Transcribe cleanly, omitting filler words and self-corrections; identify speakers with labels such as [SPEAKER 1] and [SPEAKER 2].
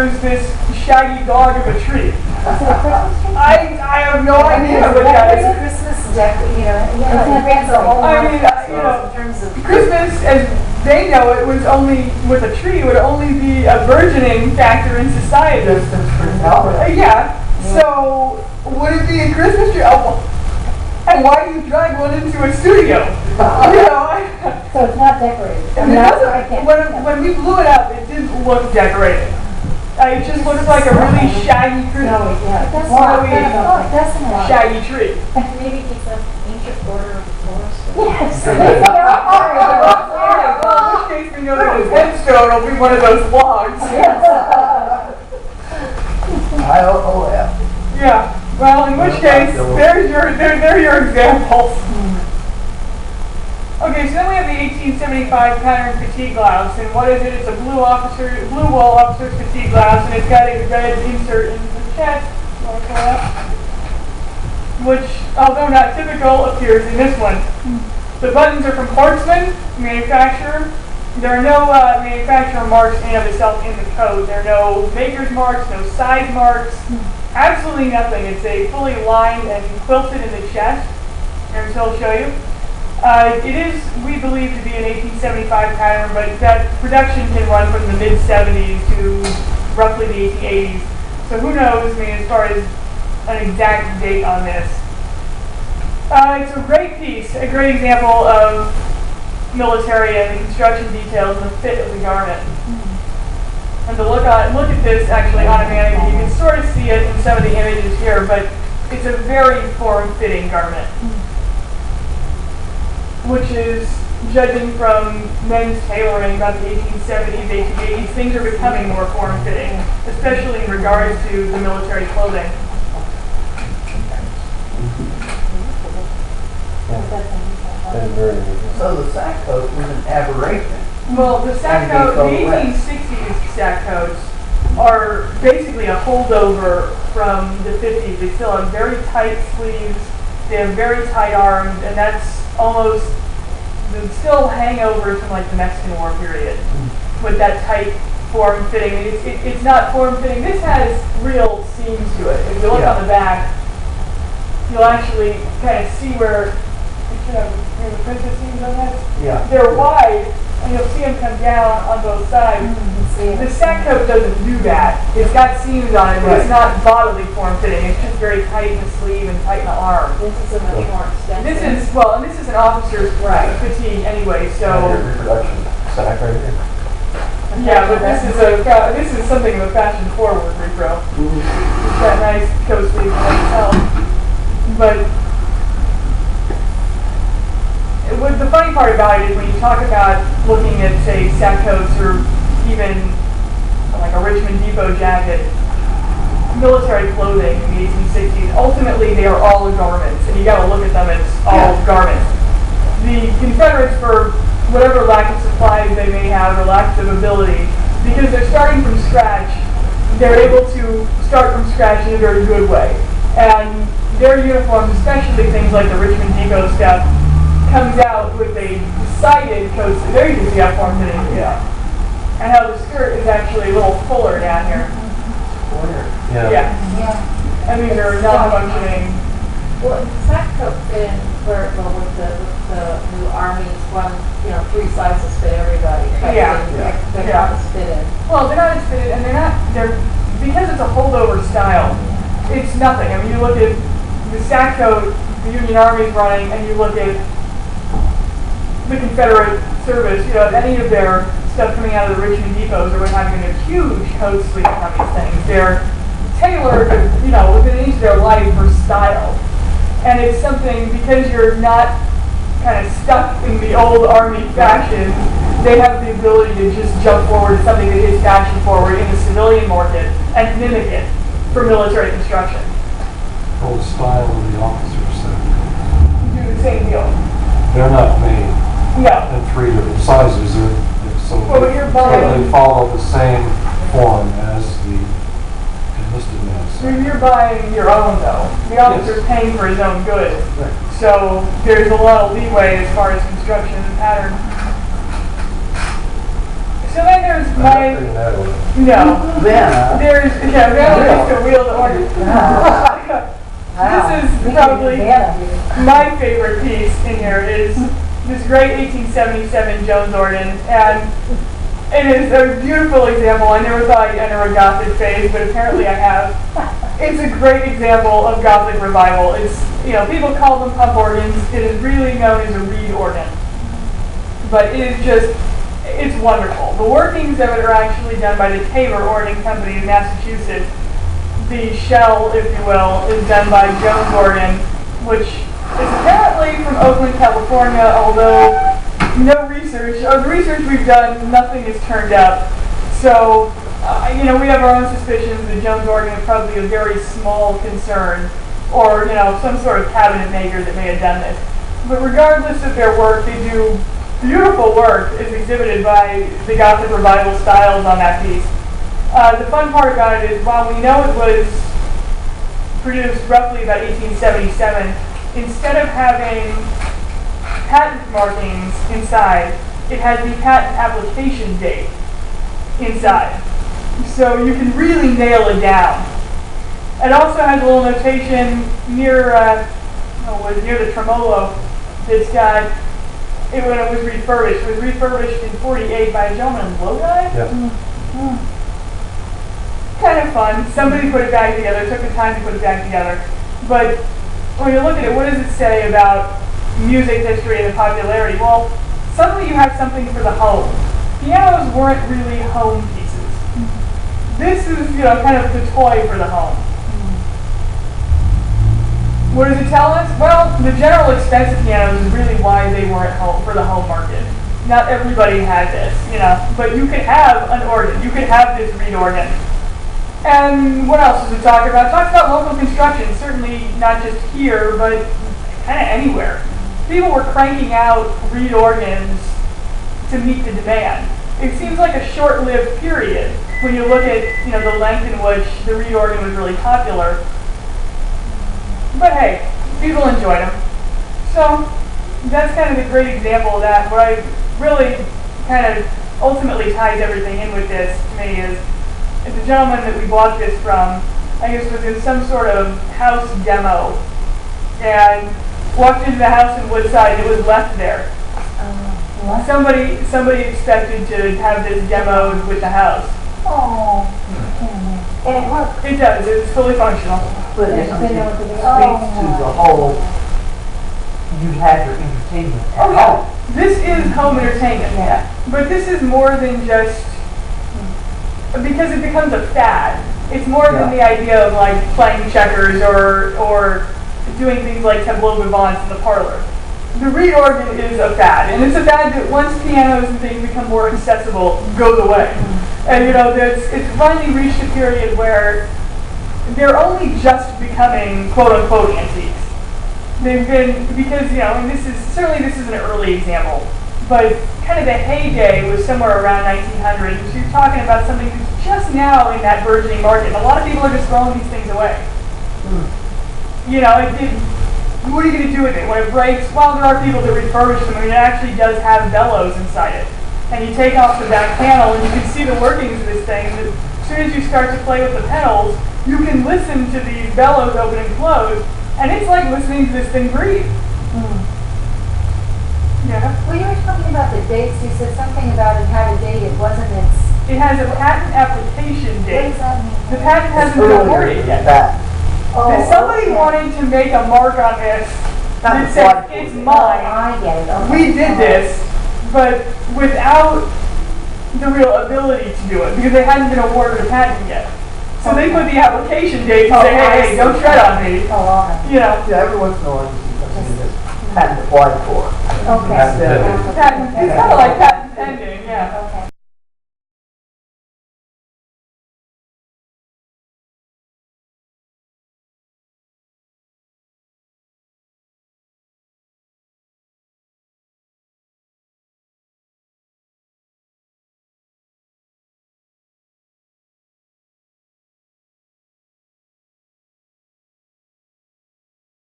[SPEAKER 1] was this shaggy dog of a tree.
[SPEAKER 2] Is it a Christmas tree?
[SPEAKER 1] I have no idea what that is.
[SPEAKER 3] Christmas deck, you know,
[SPEAKER 1] in terms of Christmas, as they know it, was only with a tree would only be a burgeoning factor in society. Yeah. So would it be a Christmas tree? Oh, and why do you drag one into a studio?
[SPEAKER 2] So it's not decorated.
[SPEAKER 1] When we blew it up, it didn't look decorated. It just looks like a really shaggy tree. Shaggy tree.
[SPEAKER 3] Maybe it's an ancient order of forest.
[SPEAKER 2] Yes.
[SPEAKER 1] Well, in which case we know that his headstone will be one of those logs. Yeah. Well, in which case, there are your examples. Okay, so then we have the 1875 pattern fatigue blouse, and what is it? It's a blue wool officer's fatigue blouse, and it's got a red insert in the chest, which, although not typical, appears in this one. The buttons are from Hortzman manufacturer. There are no manufacturer marks in and of itself in the coat. There are no maker's marks, no size marks, absolutely nothing. It's a fully lined and quilted in the chest, and so I'll show you. It is, we believe, to be an 1875 pattern, but that production can run from the mid-70s to roughly the 1880s. So who knows, as far as an exact date on this. It's a great piece, a great example of military and the construction details and the fit of the garment. And to look at this actually automatically, you can sort of see it in some of the images here, but it's a very form-fitting garment, which is, judging from men's tailoring about the 1870s, 1880s, things are becoming more form-fitting, especially in regards to the military clothing.
[SPEAKER 4] So the sack coat was an aberration.
[SPEAKER 1] Well, the sack coat, the 1860s sack coats are basically a holdover from the 50s. They still have very tight sleeves, they have very tight arms, and that's almost still hangovers from like the Mexican War period with that tight form fitting. It's not form fitting. This has real seams to it. If you look on the back, you'll actually kind of see where the princess seams on that.
[SPEAKER 4] Yeah.
[SPEAKER 1] They're wide, and you'll see them come down on both sides. The sack coat doesn't do that. It's got seams on it, but it's not bodily form fitting. It's just very tight in the sleeve and tight in the arm.
[SPEAKER 3] This is a much more extensive.
[SPEAKER 1] This is an officer's fatigue anyway. So
[SPEAKER 5] reproduction sack right here.
[SPEAKER 1] yeah, but this is something of a fashion forward repro. It's got nice coat sleeves and itself, but. The funny part about it is when you talk about looking at, say, sack coats or even like a Richmond Depot jacket, military clothing in the 1860s, ultimately they are all garments, and you got to look at them as all garments. The Confederates, for whatever lack of supplies they may have or lack of ability, because they're starting from scratch, they're able to start from scratch in a very good way. And their uniforms, especially things like the Richmond Depot stuff, comes out with a decided coat. There you can see how form fitting it is. And how the skirt is actually a little fuller down here. Yeah. And these are non-functioning.
[SPEAKER 3] Well, the sack coat fit in with the new armies, three sizes fit everybody. They're not as fitted.
[SPEAKER 1] Well, they're not as fitted, and they're because it's a holdover style. It's nothing. I mean, you look at the sack coat the Union Army's running, and you look at the Confederate service, any of their stuff coming out of the Richmond depots are having a huge coat sleeve on these things. They're tailored, within an inch of their life for style. And it's something, because you're not kind of stuck in the old Army fashion, they have the ability to just jump forward to something that is fashion forward in the civilian market and mimic it for military construction.
[SPEAKER 5] Old style of the officers sack.
[SPEAKER 1] Do the same deal.
[SPEAKER 5] They're not made
[SPEAKER 1] No.
[SPEAKER 5] in three different sizes. They follow the same form as the enlisted man's.
[SPEAKER 1] You're buying your own, though. The officer's paying for his own goods.
[SPEAKER 5] Right.
[SPEAKER 1] So there's a lot of leeway as far as construction and pattern. So then there's my,
[SPEAKER 5] Figuring that out.
[SPEAKER 1] no,
[SPEAKER 4] Then,
[SPEAKER 1] there's, yeah, Vanna used to wheel the organ. This is probably my favorite piece in here is this great 1877 Jones organ, and it is a beautiful example. I never thought I'd enter a Gothic phase, but apparently I have. It's a great example of Gothic revival. It's, you know, people call them pump organs. It is really known as a reed organ, but it is just, it's wonderful. The workings of it are actually done by the Tabor Organ Company in Massachusetts. The shell, if you will, is done by Jones Organ, which is apparently from Oakland, California, although no research, or the research we've done, nothing has turned up. So, you know, we have our own suspicions that Jones Organ is probably a very small concern, or, you know, some sort of cabinet maker that may have done this. But regardless of their work, they do beautiful work as exhibited by the Gothic revival styles on that piece. The fun part about it is, while we know it was produced roughly about 1877, instead of having patent markings inside, it has the patent application date inside. So you can really nail it down. It also has a little notation near, near the tremolo that's got, when it was refurbished. It was refurbished in '48 by a gentleman in Lodi.
[SPEAKER 5] Yeah.
[SPEAKER 1] Kind of fun. Somebody put it back together, took the time to put it back together. But when you look at it, what does it say about music history and the popularity? Well, suddenly you have something for the home. Pianos weren't really home pieces. This is, you know, kind of the toy for the home. What does it tell us? Well, the general expense of pianos is really why they weren't home for the home market. Not everybody had this, you know, but you could have an organ. You could have this reed organ. And what else does it talk about? It talks about local construction, certainly not just here, but kind of anywhere. People were cranking out reed organs to meet the demand. It seems like a short-lived period when you look at, you know, the length in which the reed organ was really popular. But hey, people enjoyed them. So that's kind of the great example of that. What I really kind of ultimately ties everything in with this to me is the gentleman that we bought this from, I guess, was in some sort of house demo and walked into the house in Woodside and it was left there. Somebody expected to have this demoed with the house.
[SPEAKER 2] Oh, and it works.
[SPEAKER 1] It does. It's fully functional.
[SPEAKER 4] but it speaks to the whole, you had your entertainment at
[SPEAKER 1] Oh yeah,
[SPEAKER 4] home.
[SPEAKER 1] this is home entertainment.
[SPEAKER 2] Yeah.
[SPEAKER 1] But this is more than just, because it becomes a fad. It's more than the idea of like playing checkers or doing things like tableau vivants in the parlor. The reed organ is a fad, and it's a fad that once pianos and things become more accessible, goes away. And you know, it's finally reached a period where they're only just becoming quote unquote antiques. They've been, because you know, and this is an early example, but kind of the heyday was somewhere around 1900. So you're talking about something that's just now in that burgeoning market. And a lot of people are just throwing these things away. You know, what are you going to do with it when it breaks? Well, there are people that refurbish them. I mean, it actually does have bellows inside it. And you take off the back panel and you can see the workings of this thing. And as soon as you start to play with the pedals, you can listen to these bellows open and close. And it's like listening to this thing breathe. Yeah.
[SPEAKER 3] Well, you were talking about the dates. You said something about it had a date. It wasn't its.
[SPEAKER 1] It has a patent application
[SPEAKER 3] What
[SPEAKER 1] date.
[SPEAKER 3] does that mean?
[SPEAKER 1] The patent hasn't been awarded yet. If somebody wanted to make a mark on this that says it's mine,
[SPEAKER 2] I get it. Okay.
[SPEAKER 1] we did this, but without the real ability to do it because they hadn't been awarded a patent yet. So they put the application date and say, hey, don't tread on me.
[SPEAKER 2] Oh, all right.
[SPEAKER 1] You know,
[SPEAKER 4] Yeah, every once in a while you see something that's patent applied for.
[SPEAKER 2] Okay.
[SPEAKER 4] Instead of-
[SPEAKER 1] patent, it's kind of like patent pending, yeah.
[SPEAKER 2] Okay.